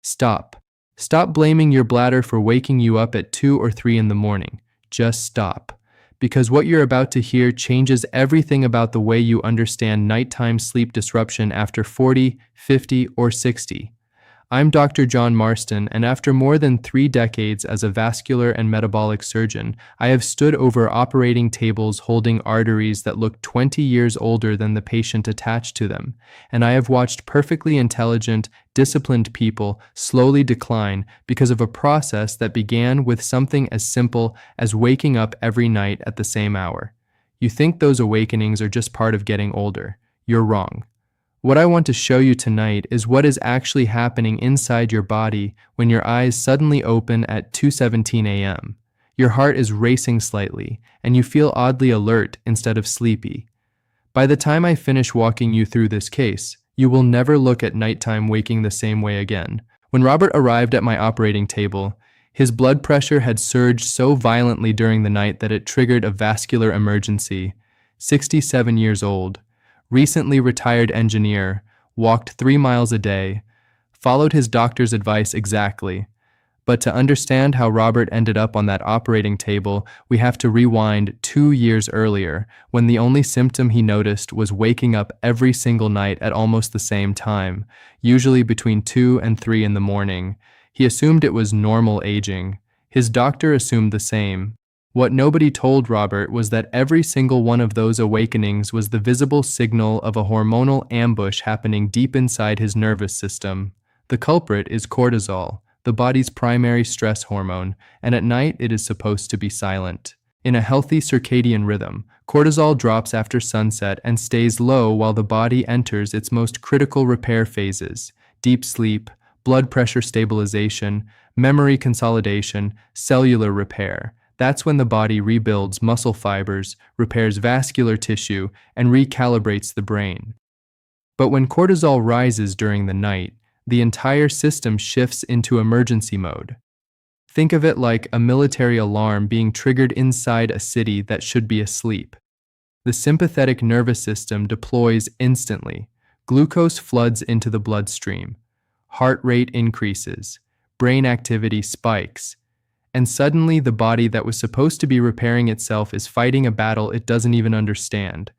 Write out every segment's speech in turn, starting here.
Stop. Stop blaming your bladder for waking you up at 2 or 3 in the morning. Just stop. Because what you're about to hear changes everything about the way you understand nighttime sleep disruption after 40, 50, or 60. I'm Dr. John Marston, and after more than 3 decades as a vascular and metabolic surgeon, I have stood over operating tables holding arteries that look 20 years older than the patient attached to them, and I have watched perfectly intelligent, disciplined people slowly decline because of a process that began with something as simple as waking up every night at the same hour. You think those awakenings are just part of getting older. You're wrong. What I want to show you tonight is what is actually happening inside your body when your eyes suddenly open at 2:17 a.m. Your heart is racing slightly, and you feel oddly alert instead of sleepy. By the time I finish walking you through this case, you will never look at nighttime waking the same way again. When Robert arrived at my operating table, his blood pressure had surged so violently during the night that it triggered a vascular emergency. 67 years old. Recently retired engineer, walked 3 miles a day, followed his doctor's advice exactly. But to understand how Robert ended up on that operating table, we have to rewind 2 years earlier, when the only symptom he noticed was waking up every single night at almost the same time, usually between 2 and 3 in the morning. He assumed it was normal aging. His doctor assumed the same. What nobody told Robert was that every single one of those awakenings was the visible signal of a hormonal ambush happening deep inside his nervous system. The culprit is cortisol, the body's primary stress hormone, and at night it is supposed to be silent. In a healthy circadian rhythm, cortisol drops after sunset and stays low while the body enters its most critical repair phases: deep sleep, blood pressure stabilization, memory consolidation, cellular repair. That's when the body rebuilds muscle fibers, repairs vascular tissue, and recalibrates the brain. But when cortisol rises during the night, the entire system shifts into emergency mode. Think of it like a military alarm being triggered inside a city that should be asleep. The sympathetic nervous system deploys instantly. Glucose floods into the bloodstream. Heart rate increases. Brain activity spikes. And suddenly the body that was supposed to be repairing itself is fighting a battle it doesn't even understand.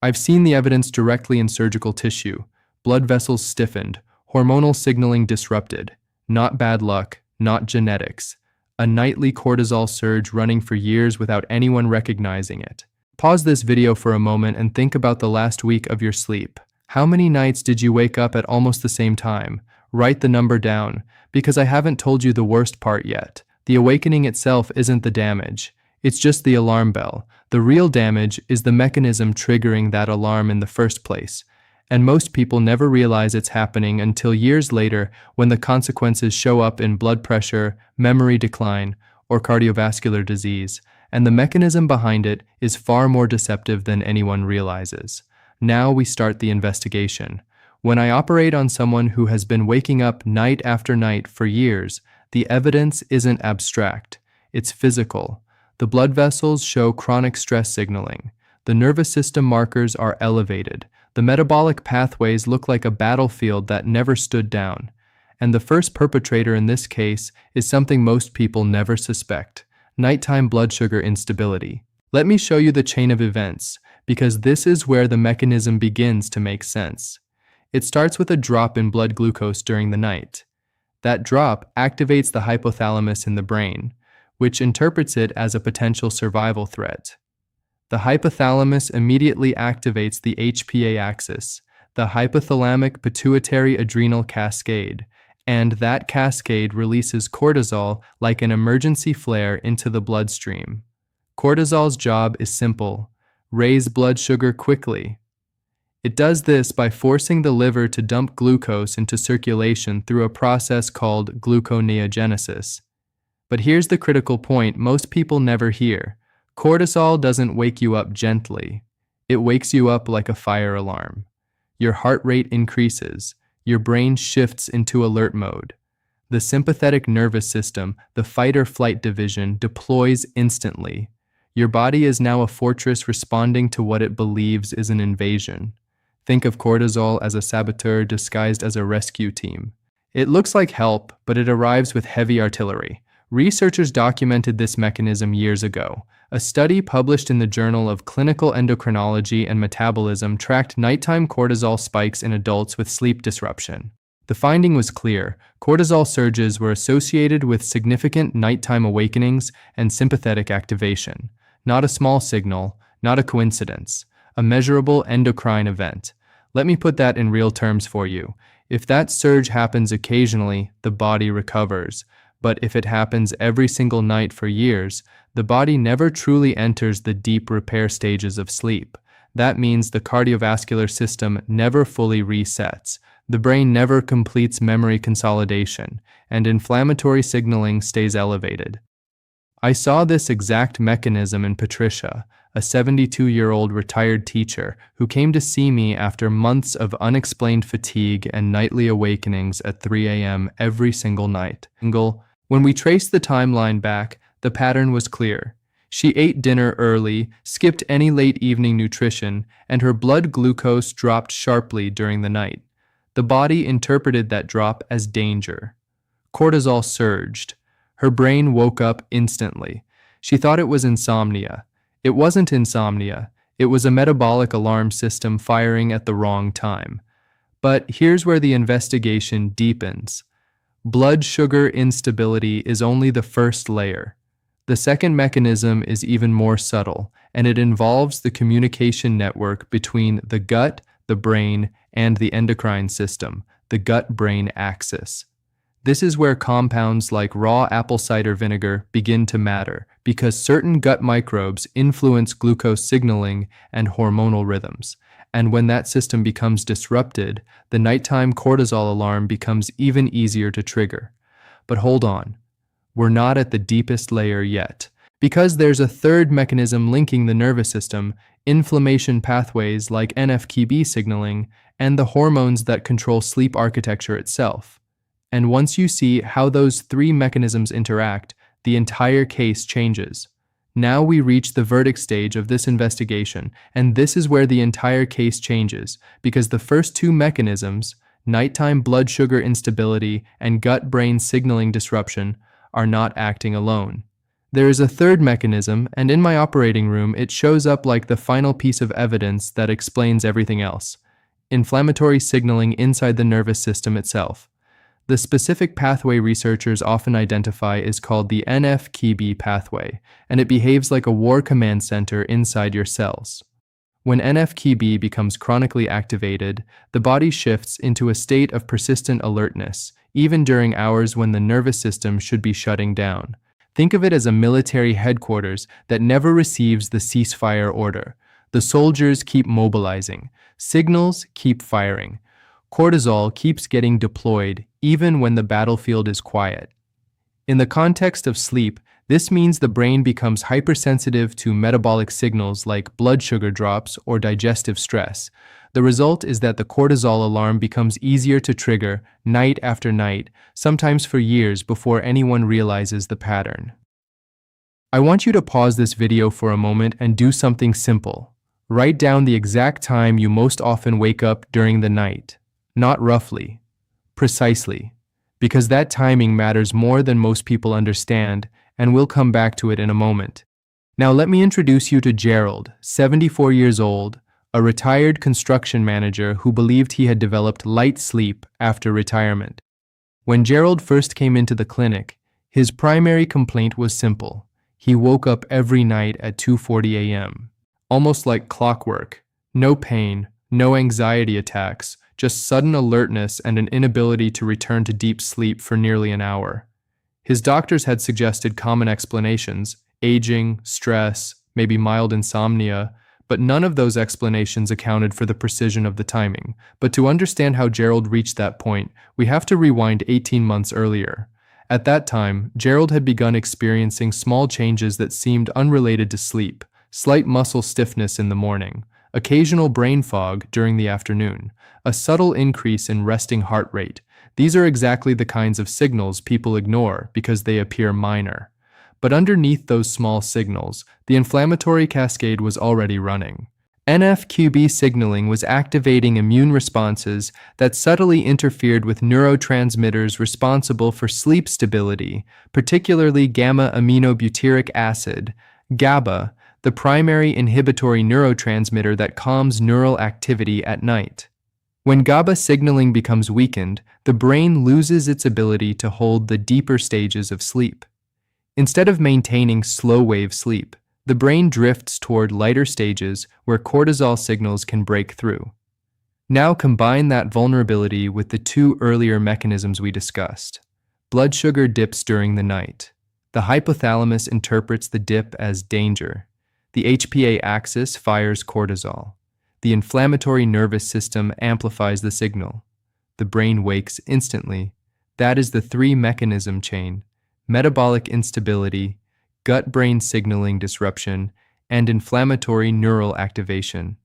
I've seen the evidence directly in surgical tissue. Blood vessels stiffened, hormonal signaling disrupted. Not bad luck, not genetics. A nightly cortisol surge running for years without anyone recognizing it. Pause this video for a moment and think about the last week of your sleep. How many nights did you wake up at almost the same time? Write the number down, because I haven't told you the worst part yet. The awakening itself isn't the damage. It's just the alarm bell. The real damage is the mechanism triggering that alarm in the first place. And most people never realize it's happening until years later, when the consequences show up in blood pressure, memory decline, or cardiovascular disease. And the mechanism behind it is far more deceptive than anyone realizes. Now we start the investigation. When I operate on someone who has been waking up night after night for years, the evidence isn't abstract, it's physical. The blood vessels show chronic stress signaling. The nervous system markers are elevated. The metabolic pathways look like a battlefield that never stood down. And the first perpetrator in this case is something most people never suspect: nighttime blood sugar instability. Let me show you the chain of events, because this is where the mechanism begins to make sense. It starts with a drop in blood glucose during the night. That drop activates the hypothalamus in the brain, which interprets it as a potential survival threat. The hypothalamus immediately activates the HPA axis, the hypothalamic pituitary adrenal cascade, and that cascade releases cortisol like an emergency flare into the bloodstream. Cortisol's job is simple: raise blood sugar quickly. It does this by forcing the liver to dump glucose into circulation through a process called gluconeogenesis. But here's the critical point most people never hear. Cortisol doesn't wake you up gently. It wakes you up like a fire alarm. Your heart rate increases. Your brain shifts into alert mode. The sympathetic nervous system, the fight-or-flight division, deploys instantly. Your body is now a fortress responding to what it believes is an invasion. Think of cortisol as a saboteur disguised as a rescue team. It looks like help, but it arrives with heavy artillery. Researchers documented this mechanism years ago. A study published in the Journal of Clinical Endocrinology and Metabolism tracked nighttime cortisol spikes in adults with sleep disruption. The finding was clear. Cortisol surges were associated with significant nighttime awakenings and sympathetic activation. Not a small signal, not a coincidence, a measurable endocrine event. Let me put that in real terms for you. If that surge happens occasionally, the body recovers. But if it happens every single night for years, the body never truly enters the deep repair stages of sleep. That means the cardiovascular system never fully resets, the brain never completes memory consolidation, and inflammatory signaling stays elevated. I saw this exact mechanism in Patricia, a 72-year-old retired teacher who came to see me after months of unexplained fatigue and nightly awakenings at 3 a.m. every single night. When we traced the timeline back, the pattern was clear. She ate dinner early, skipped any late evening nutrition, and her blood glucose dropped sharply during the night. The body interpreted that drop as danger. Cortisol surged. Her brain woke up instantly. She thought it was insomnia. It wasn't insomnia. It was a metabolic alarm system firing at the wrong time. But here's where the investigation deepens. Blood sugar instability is only the first layer. The second mechanism is even more subtle, and it involves the communication network between the gut, the brain, and the endocrine system, the gut-brain axis. This is where compounds like raw apple cider vinegar begin to matter, because certain gut microbes influence glucose signaling and hormonal rhythms. And when that system becomes disrupted, the nighttime cortisol alarm becomes even easier to trigger. But hold on, we're not at the deepest layer yet. Because there's a third mechanism linking the nervous system, inflammation pathways like NF-κB signaling, and the hormones that control sleep architecture itself. And once you see how those three mechanisms interact, the entire case changes. Now we reach the verdict stage of this investigation, and this is where the entire case changes, because the first two mechanisms, nighttime blood sugar instability and gut-brain signaling disruption, are not acting alone. There is a third mechanism, and in my operating room, it shows up like the final piece of evidence that explains everything else. Inflammatory signaling inside the nervous system itself. The specific pathway researchers often identify is called the NF-κB pathway, and it behaves like a war command center inside your cells. When NF-κB becomes chronically activated, the body shifts into a state of persistent alertness, even during hours when the nervous system should be shutting down. Think of it as a military headquarters that never receives the ceasefire order. The soldiers keep mobilizing, signals keep firing. Cortisol keeps getting deployed even when the battlefield is quiet. In the context of sleep, this means the brain becomes hypersensitive to metabolic signals like blood sugar drops or digestive stress. The result is that the cortisol alarm becomes easier to trigger night after night, sometimes for years before anyone realizes the pattern. I want you to pause this video for a moment and do something simple. Write down the exact time you most often wake up during the night. Not roughly, precisely, because that timing matters more than most people understand, and we'll come back to it in a moment. Now let me introduce you to Gerald, 74 years old, a retired construction manager who believed he had developed light sleep after retirement. When Gerald first came into the clinic, his primary complaint was simple. He woke up every night at 2:40 a.m., almost like clockwork. No pain, no anxiety attacks, just sudden alertness and an inability to return to deep sleep for nearly an hour. His doctors had suggested common explanations, aging, stress, maybe mild insomnia, but none of those explanations accounted for the precision of the timing. But to understand how Gerald reached that point, we have to rewind 18 months earlier. At that time, Gerald had begun experiencing small changes that seemed unrelated to sleep, slight muscle stiffness in the morning, occasional brain fog during the afternoon, a subtle increase in resting heart rate. These are exactly the kinds of signals people ignore because they appear minor. But underneath those small signals, the inflammatory cascade was already running. NF-QB signaling was activating immune responses that subtly interfered with neurotransmitters responsible for sleep stability, particularly gamma-aminobutyric acid, GABA, the primary inhibitory neurotransmitter that calms neural activity at night. When GABA signaling becomes weakened, the brain loses its ability to hold the deeper stages of sleep. Instead of maintaining slow-wave sleep, the brain drifts toward lighter stages where cortisol signals can break through. Now combine that vulnerability with the two earlier mechanisms we discussed. Blood sugar dips during the night. The hypothalamus interprets the dip as danger. The HPA axis fires cortisol. The inflammatory nervous system amplifies the signal. The brain wakes instantly. That is the three-mechanism chain: metabolic instability, gut-brain signaling disruption, and inflammatory neural activation.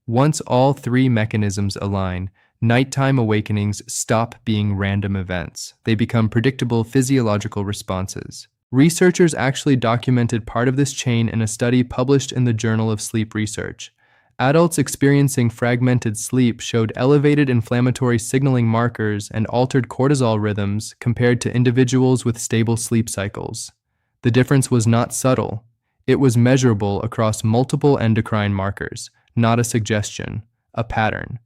Once all three mechanisms align, nighttime awakenings stop being random events. They become predictable physiological responses. Researchers actually documented part of this chain in a study published in the Journal of Sleep Research. Adults experiencing fragmented sleep showed elevated inflammatory signaling markers and altered cortisol rhythms compared to individuals with stable sleep cycles. The difference was not subtle. It was measurable across multiple endocrine markers, not a suggestion, a pattern.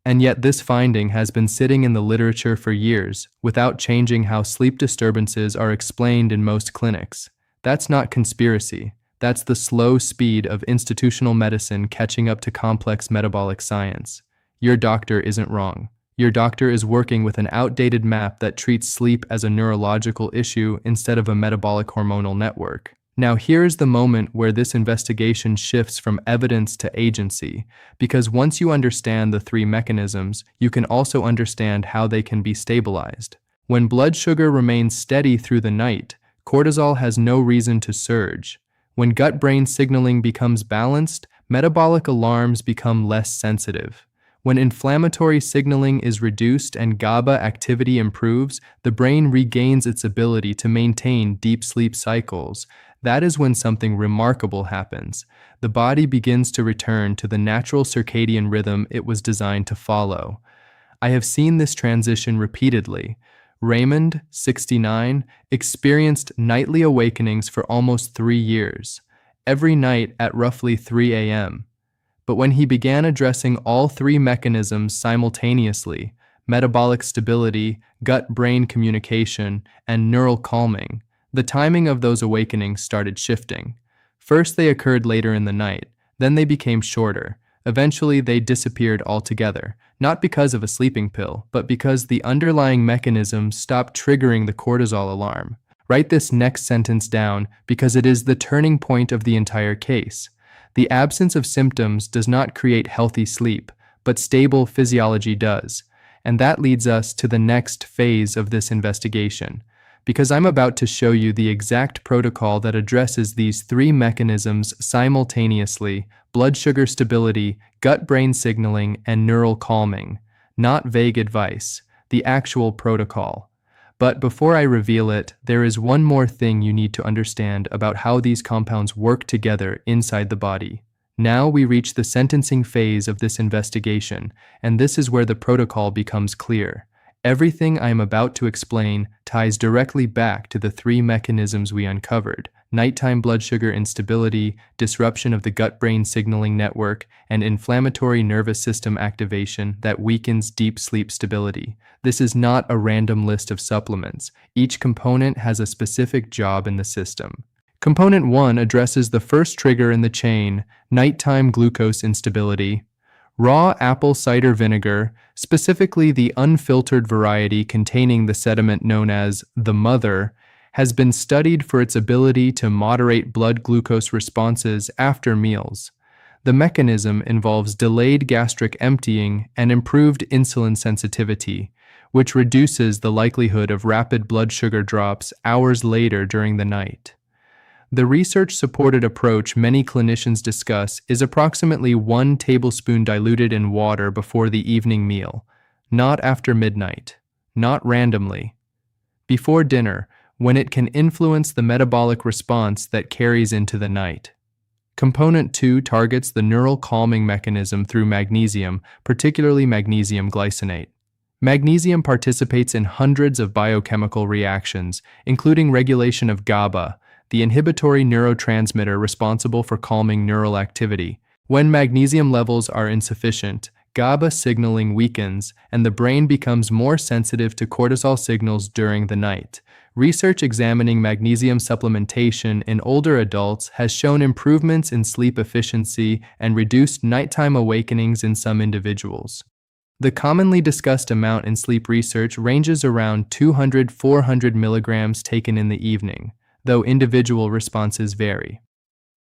And yet this finding has been sitting in the literature for years without changing how sleep disturbances are explained in most clinics. That's not conspiracy. That's the slow speed of institutional medicine catching up to complex metabolic science. Your doctor isn't wrong. Your doctor is working with an outdated map that treats sleep as a neurological issue instead of a metabolic hormonal network. Now here's the moment where this investigation shifts from evidence to agency, because once you understand the three mechanisms, you can also understand how they can be stabilized. When blood sugar remains steady through the night, cortisol has no reason to surge. When gut-brain signaling becomes balanced, metabolic alarms become less sensitive. When inflammatory signaling is reduced and GABA activity improves, the brain regains its ability to maintain deep sleep cycles. That is when something remarkable happens. The body begins to return to the natural circadian rhythm it was designed to follow. I have seen this transition repeatedly. Raymond, 69, experienced nightly awakenings for almost 3 years, every night at roughly 3 a.m. But when he began addressing all three mechanisms simultaneously, metabolic stability, gut-brain communication, and neural calming, the timing of those awakenings started shifting. First they occurred later in the night, then they became shorter. Eventually they disappeared altogether, not because of a sleeping pill, but because the underlying mechanism stopped triggering the cortisol alarm. Write this next sentence down because it is the turning point of the entire case. The absence of symptoms does not create healthy sleep, but stable physiology does. And that leads us to the next phase of this investigation, because I'm about to show you the exact protocol that addresses these three mechanisms simultaneously: blood sugar stability, gut-brain signaling, and neural calming. Not vague advice, the actual protocol. But before I reveal it, there is one more thing you need to understand about how these compounds work together inside the body. Now we reach the sentencing phase of this investigation, and this is where the protocol becomes clear. Everything I am about to explain ties directly back to the three mechanisms we uncovered: nighttime blood sugar instability, disruption of the gut-brain signaling network, and inflammatory nervous system activation that weakens deep sleep stability. This is not a random list of supplements. Each component has a specific job in the system. Component 1 addresses the first trigger in the chain: nighttime glucose instability. Raw apple cider vinegar, specifically the unfiltered variety containing the sediment known as the mother, has been studied for its ability to moderate blood glucose responses after meals. The mechanism involves delayed gastric emptying and improved insulin sensitivity, which reduces the likelihood of rapid blood sugar drops hours later during the night. The research-supported approach many clinicians discuss is approximately 1 tablespoon diluted in water before the evening meal, not after midnight, not randomly. Before dinner, when it can influence the metabolic response that carries into the night. Component 2 targets the neural calming mechanism through magnesium, particularly magnesium glycinate. Magnesium participates in hundreds of biochemical reactions, including regulation of GABA, the inhibitory neurotransmitter responsible for calming neural activity. When magnesium levels are insufficient, GABA signaling weakens, and the brain becomes more sensitive to cortisol signals during the night. Research examining magnesium supplementation in older adults has shown improvements in sleep efficiency and reduced nighttime awakenings in some individuals. The commonly discussed amount in sleep research ranges around 200–400 milligrams taken in the evening, though individual responses vary.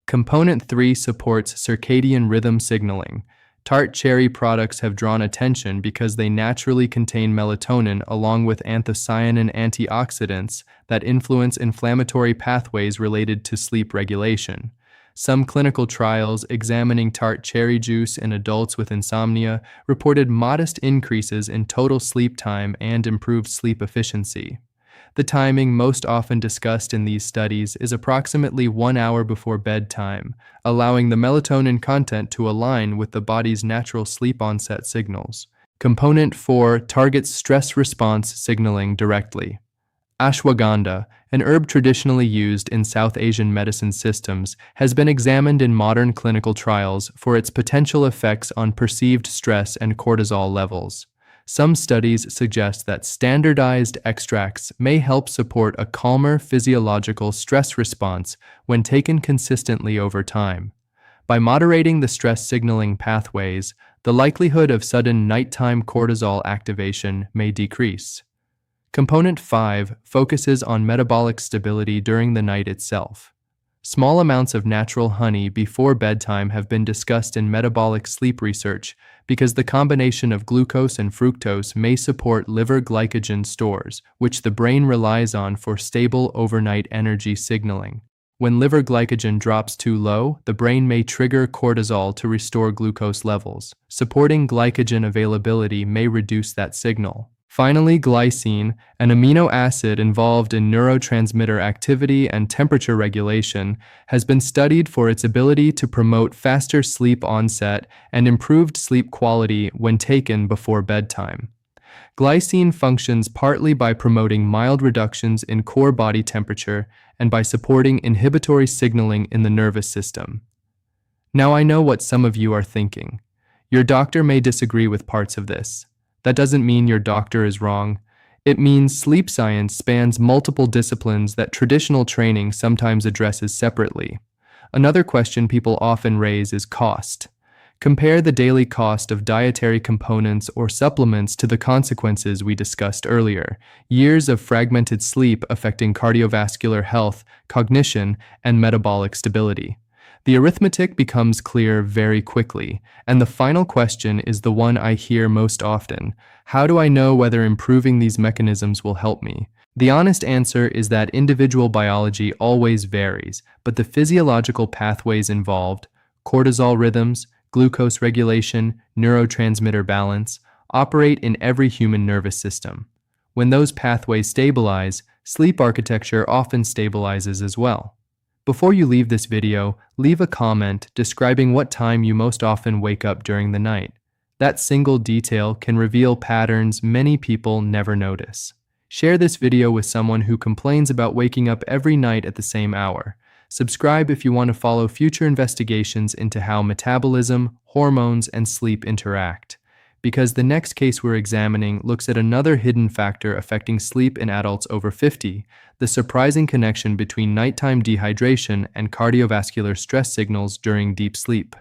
Component 3 supports circadian rhythm signaling. Tart cherry products have drawn attention because they naturally contain melatonin along with anthocyanin antioxidants that influence inflammatory pathways related to sleep regulation. Some clinical trials examining tart cherry juice in adults with insomnia reported modest increases in total sleep time and improved sleep efficiency. The timing most often discussed in these studies is approximately 1 hour before bedtime, allowing the melatonin content to align with the body's natural sleep onset signals. Component 4 targets stress response signaling directly. Ashwagandha, an herb traditionally used in South Asian medicine systems, has been examined in modern clinical trials for its potential effects on perceived stress and cortisol levels. Some studies suggest that standardized extracts may help support a calmer physiological stress response when taken consistently over time. By moderating the stress signaling pathways, the likelihood of sudden nighttime cortisol activation may decrease. Component 5 focuses on metabolic stability during the night itself. Small amounts of natural honey before bedtime have been discussed in metabolic sleep research because the combination of glucose and fructose may support liver glycogen stores, which the brain relies on for stable overnight energy signaling. When liver glycogen drops too low, the brain may trigger cortisol to restore glucose levels. Supporting glycogen availability may reduce that signal. Finally, glycine, an amino acid involved in neurotransmitter activity and temperature regulation, has been studied for its ability to promote faster sleep onset and improved sleep quality when taken before bedtime. Glycine functions partly by promoting mild reductions in core body temperature and by supporting inhibitory signaling in the nervous system. Now I know what some of you are thinking. Your doctor may disagree with parts of this. That doesn't mean your doctor is wrong. It means sleep science spans multiple disciplines that traditional training sometimes addresses separately. Another question people often raise is cost. Compare the daily cost of dietary components or supplements to the consequences we discussed earlier. Years of fragmented sleep affecting cardiovascular health, cognition, and metabolic stability. The arithmetic becomes clear very quickly, and the final question is the one I hear most often. How do I know whether improving these mechanisms will help me? The honest answer is that individual biology always varies, but the physiological pathways involved, cortisol rhythms, glucose regulation, neurotransmitter balance, operate in every human nervous system. When those pathways stabilize, sleep architecture often stabilizes as well. Before you leave this video, leave a comment describing what time you most often wake up during the night. That single detail can reveal patterns many people never notice. Share this video with someone who complains about waking up every night at the same hour. Subscribe if you want to follow future investigations into how metabolism, hormones, and sleep interact. Because the next case we're examining looks at another hidden factor affecting sleep in adults over 50, the surprising connection between nighttime dehydration and cardiovascular stress signals during deep sleep.